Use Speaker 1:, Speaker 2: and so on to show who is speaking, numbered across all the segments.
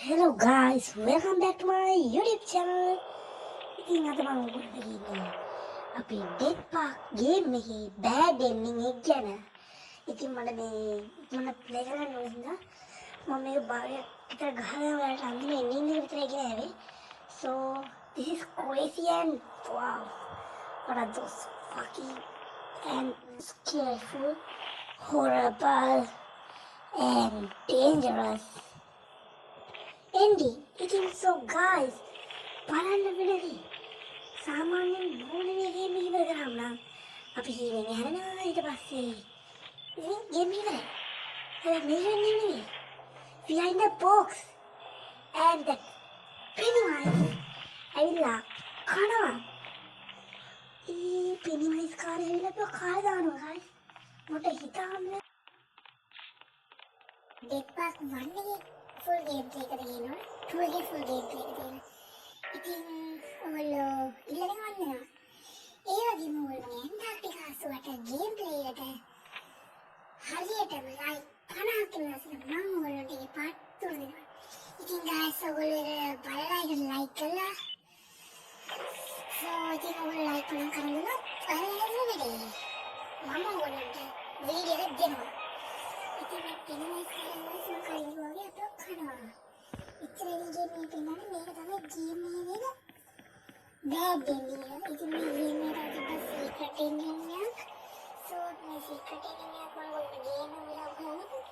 Speaker 1: Hello guys, welcome back to my YouTube channel. ඉතින් අද මම ඔයගොල්ලන්ට කියන්නේ අපි ඩෙඩ් පාක් ගේම් එකේ බෑඩ් එන්ඩින් එක ගැන. ඉතින් මට ප්ලේ කරන්න ඕන හින්දා මම මේක භාගයක් විතර ගහලා ඔයාලට අන්තිම එන්ඩින් එක විතරයි ගෙනාවේ. So this is crazy and wow. What are those fucking and scareful, horrible and dangerous ending. Itin so guys, බලන්න වෙනදී සාමාන්‍යයෙන් මොනේ ගේම් එක ඉවර කරාම නම් අපි හීනෙන් හැරෙනවා ඊට පස්සේ ඉතින් ගේම් ඉවරයි. හැබැයි මේක නෙමෙයි. We are in the box and the Pennywise ඇවිල්ලා කනවා. Pennywise කාරේ ඇවිල්ලා අපිව කාලා දානවා guys. මොකට හිතාන්න ඩෙඩ් පාක් 1 එකේ full gameplay එක තියෙනවා 2 එකේ full gameplay එක තියෙනවා. ඉතින් ඔයගොල්ලෝ ඉල්ලගෙන වන්දනවා. ඒ වගේම ඔයගොල්ලෝ ඇන්ටාර්ක්ටිකා සුවට gameplay එකට හරියටම like 50ක් ඉන්නසන මම ඔයගොල්ලන්ට ඒ part 3 දෙනවා. ඉතින් guys ඔයගොල්ලෝ බලලා ඒක like කළා. so ඉතින් ඔයගොල්ලෝ like කරන්න දුන්නොත් ඔයාලා වැඩි. මම ඔයගොල්ලන්ට වීඩියෝ එක දෙනවා. ඉතින් මේ Pennywise කලින් වගේ අපිව කනවා. ඉතින් ගේම් එක පෙන්නන්නේ මේක තමයි ගේම් එකේ බෑඩ් එන්ඩින් එක. ඉතින් මේ ගේම් එකට තිබ්බ සීක්‍රට් එන්ඩින් එකක්. සෝ මේ සීක්‍රට් එන්ඩින් එක කොහොමද ගේම් එක විලා කරන්නේ?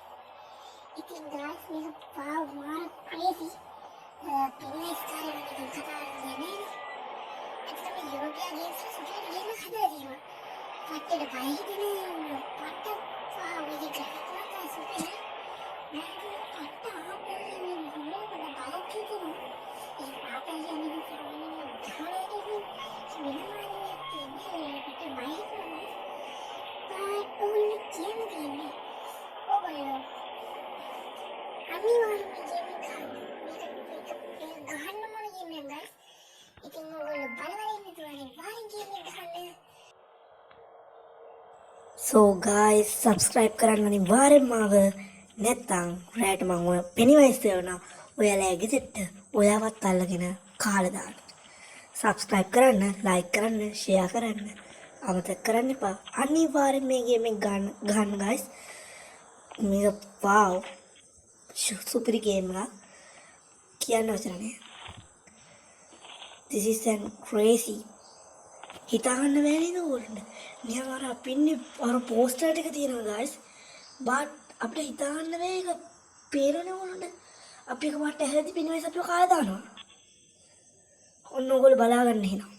Speaker 1: ඉතින් guys මේක wow මාර crazy. Pennywise කාරේ මම ඉතින් කතා කරන්නේ නෑ. ඇත්තටම යුරෝපියා ගේම්ස් වල සුපිරි ගේම් එකක් හදලා තියෙනවා. පට්ටේට බය හිතෙන්නේ පට්ට wow මේක ග්‍රැෆික්ස් එක සුපිරි. So guys, subscribe කරන්න අනිවාර්යෙන්ම ආව නැත්නම් රැට මම ඔය Pennywise දෙවනා ඔයාලා ගෙදෙට්ට ඔයාවත් අල්ලගෙන කාලා දාන්න. subscribe කරන්න, like කරන්න, share කරන්න අමතක කරන්න එපා. අනිවාර්යෙන් මේ ගේම් එක ගන්න guys. මේක wow සුපිරි ගේම් එකක්. කියන්න වචන නෑ. This is an crazy. හිතාගන්න බැහැ නේද ඔයාලට? නිකන් අර පින්නේ අර පෝස්ටර් එක තියෙනවා guys. but අපිට හිතාගන්න බැහැ ඒක පේරනේ ඔයාලට. අපි එක පාට ඇහැරදී Pennywise අපිව කාලා දානවා. ඔන්න ඔයගොල්ලෝ බලාගන්න එහෙනම්.